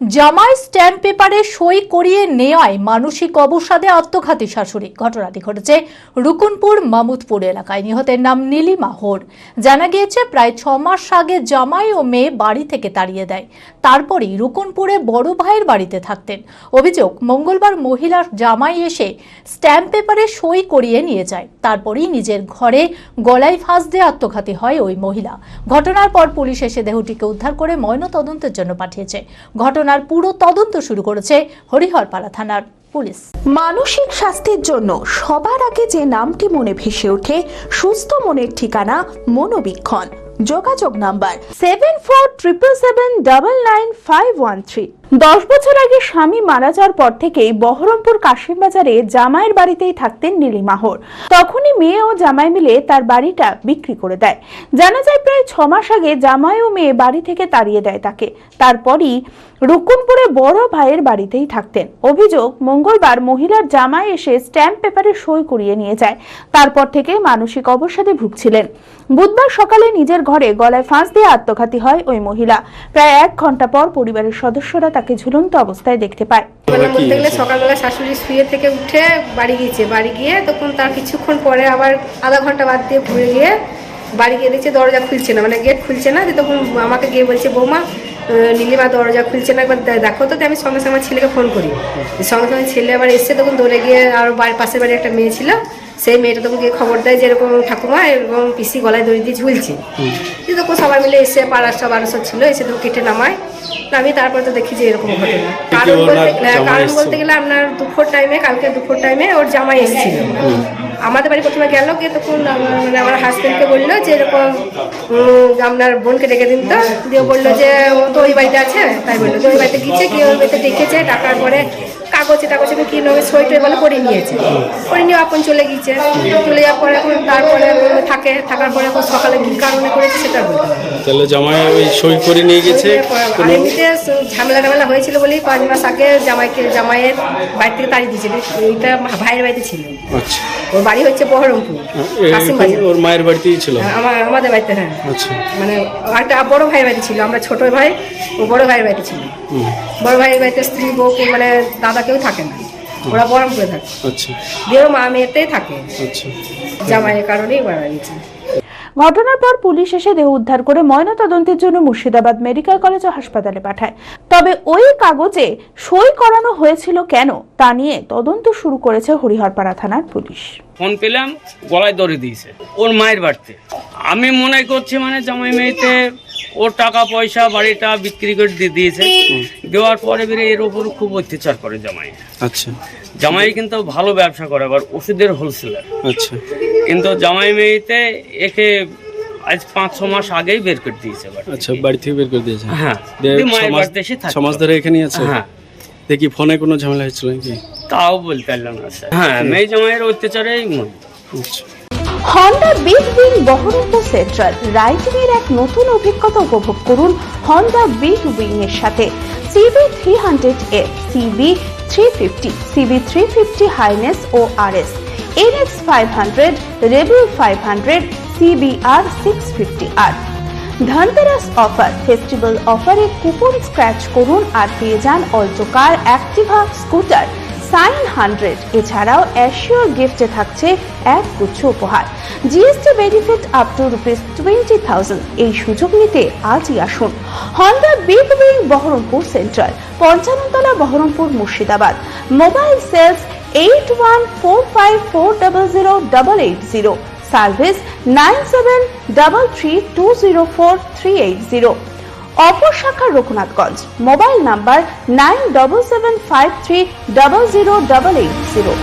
জামাই স্ট্যাম্প পেপারে সই করিয়ে নেওয়ায় মানসিক অবসাদে আত্মঘাতী শাশুড়ি। ঘটনাটি ঘটেছে রুকুনপুর মামুদপুর এলাকায়। নিহতের নাম নীলিমা হোর। জানা গিয়েছে প্রায় 6 মাস আগে জামাই ও মেয়ে বাড়ি থেকে তাড়িয়ে দেয়। তারপরেই রুকুনপুরে বড় ভাইয়ের বাড়িতে থাকতেন। অভিযোগ, মঙ্গলবার মহিলার জামাই এসে স্ট্যাম্প পেপারে সই করিয়ে নিয়ে যায়। তারপরেই নিজের ঘরে গলায় ফাঁস দিয়ে আত্মঘাতী হয় ওই মহিলা। ঘটনার পর পুলিশ এসে দেহটিকে উদ্ধার করে ময়নাতদন্তের জন্য পাঠিয়েছে। ঘটনার পুরো তদন্ত শুরু করেছে হরিহরপাড়া থানার পুলিশ। মানসিক স্বাস্থ্যের জন্য সবার আগে যে নামটি মনে ভেসে ওঠে, সুস্থ মনের ঠিকানা মনোবীক্ষণ। যোগাযোগ নাম্বার 7477799513। 10 বছর আগে স্বামী মারা যাওয়ার পর থেকেই বহরমপুর কাশিমবাজারে জামাইয়ের বাড়িতেই থাকতেন নীলিমা হোর। তখনই মেয়ে ও জামাই মিলে তার বাড়িটা বিক্রি করে দেয়। জানা যায় প্রায় 6 মাস আগে জামাই ও মেয়ে বাড়ি থেকে তাড়িয়ে দেয় তাকে। তারপরই রুকুনপুরে বড় ভাইয়ের বাড়িতেই থাকতেন। অভিযোগ, মঙ্গলবার মহিলার জামাই এসে স্ট্যাম্প পেপারে সই করিয়ে নিয়ে যায়। তারপর থেকে মানসিক অবসাদে ভুগছিলেন। বুধবার সকালে নিজের ঘরে গলায় ফাঁস দিয়ে আত্মঘাতী হয় ওই মহিলা। প্রায় 1 ঘন্টা পর পরিবারের সদস্যরা তাকে ঝুলন্ত অবস্থায় দেখতে পায়। সকালবেলা শাশুড়ি শুয়ে থেকে উঠে বাড়ি গিয়েছে। বাড়ি গিয়ে তখন তার কিছুক্ষণ পরে আবার আধা ঘন্টা বাদ দিয়ে ঘুরে গিয়ে বাড়ি গিয়ে দেখছে দরজা খুলছে না, মানে গেট খুলছে না। তখন আমাকে গিয়ে বলছে, বৌমা নীলিমা দরজা খুলছে না, একবার দেখো তো। আমি সঙ্গে সঙ্গে ছেলেকে ফোন করি। সঙ্গে সঙ্গে ছেলে আবার এসে তখন দৌড়ে গিয়ে আর পাশের বাড়ি একটা মেয়ে ছিল, সেই মেয়েটা তখন গিয়ে খবর দেয় যে এরকম ঠাকুমা এরকম পিসি গলায় দড়ি দিয়ে ঝুলছে। তখন সবাই মিলে এসে পাড়ার সব আরো সব ছিল, এসে তখন কেটে নামায়। আমি তারপরে তো দেখি যে এরকম ঘটনা। কারণ বলতে গেলে আপনার কালকে দুপুর টাইমে ওর জামাই এসেছিল আমাদের বাড়ি। প্রথমে গেল গিয়ে তখন মানে আমার হাজবেন্ডকে বললো যে এরকম আপনার বোনকে ডেকে দিন তো। দিয়ে বললো যে ও তো ওই বাড়িতে আছে, তাই বললো যে ওই বাড়িতে গিয়েছে, গিয়ে ওই বাড়িতে ডেকেছে। ডাকার পরে কাগজে কি নেবে সই টই বলে করে নিয়েছে। করে নিয়ে আপন চলে গিয়েছে। চলে যাওয়ার পরে এখন তারপরে থাকার পরে এখন সকালে কি কারণে করেছে সেটা বলতে হবে। তাহলে জামাই ওই সই করে নিয়ে গেছে। এমনিতে ঝামেলা হয়েছিল বলেই 5 মাস আগে জামাইয়ের বাড়ি থেকে তাড়িয়ে দিয়েছিল। এইটা ভাইয়ের বাড়িতে ছিল। আচ্ছা, ওর বাড়ি হচ্ছে বহরমপুর কাশিমবাজার। ওর মায়ের বাড়িতেই ছিল আমাদের বাড়িতে। হ্যাঁ, আচ্ছা। মানে একটা বড় ভাইয়ের বাড়িতে ছিল। আমরা ছোট ভাই, ও বড় ভাইয়ের বাড়িতে ছিল। বড় ভাইয়ের বাড়িতে স্ত্রী বউ মানে দাদা কেউ থাকে না, ওরা বহরমপুরে থাকে। আচ্ছা, দিয়ে মা মেয়েতেই থাকে। আচ্ছা, জামাইয়ের কারণেই মারা গেছে। ঘটনার পর পুলিশ এসে দেহ উদ্ধার করে ময়নাতদন্তের জন্য মুর্শিদাবাদ মেডিকেল কলেজ ও হাসপাতালে পাঠায়। তবে ওই কাগজে সই করানো হয়েছিল কেন তা নিয়ে তদন্ত শুরু করেছে হরিহরপাড়া থানার পুলিশ। ফোন পেলাম, গলায় দড়ি দিয়েছে ওর মায়ের বাড়িতে। আমি মনে করছি মানে জামাই মেয়েতে ওর টাকা পয়সা বাড়িটা বিক্রি করে দিয়েছে। দেওয়ার পরে বেরিয়ে এর উপর খুব অত্যাচার করে জামাই। আচ্ছা, জামাই কিন্তু ভালো ব্যবসা করে, আবার ওষুধের হোলসেলার। আচ্ছা, কিন্তু জামাই মেয়েতে একে আজ 5-6 মাস আগেই বের করে দিয়েছে। আচ্ছা, বাড়ি থেকে বের করে দিয়েছে। হ্যাঁ, মায়ের বাড়িতে এসে থাকে। 6 মাস ধরে এখানে আছে। হ্যাঁ, দেখি ফোনে কোনো ঝামেলা হয়েছিল নাকি তাও বলতে পারলাম না স্যার। হ্যাঁ, মেয়ে জামাইয়ের অত্যাচারেই মনে। আচ্ছা। Honda big wing Baharampur central riding এর এক নতুন অভিজ্ঞতা উপভোগ করুন হন্ডা বিগ উইং এর সাথে। CB300F, CB350, CB350 হাইনেস ও RS, NX500, Rebel 500, CBR 650R। Dhanteras offer, festival অফারে কুপন স্ক্র্যাচ করুন আর পেয়ে যান Alto car, Activa, scooter, Shine 100। এছাড়াও অ্যাসিওর গিফটে থাকছে এক গুচ্ছ উপহার। GST benefit up to ₹20,000। এই সুযোগ নিতে আজই আসুন Honda big wing Baharampur central, 55 তলা, Baharampur, Murshidabad. Mobile sales 8145400880। Service 9733204380। অপর শাখা রঘুনাথগঞ্জ। Mobile number 9775300880।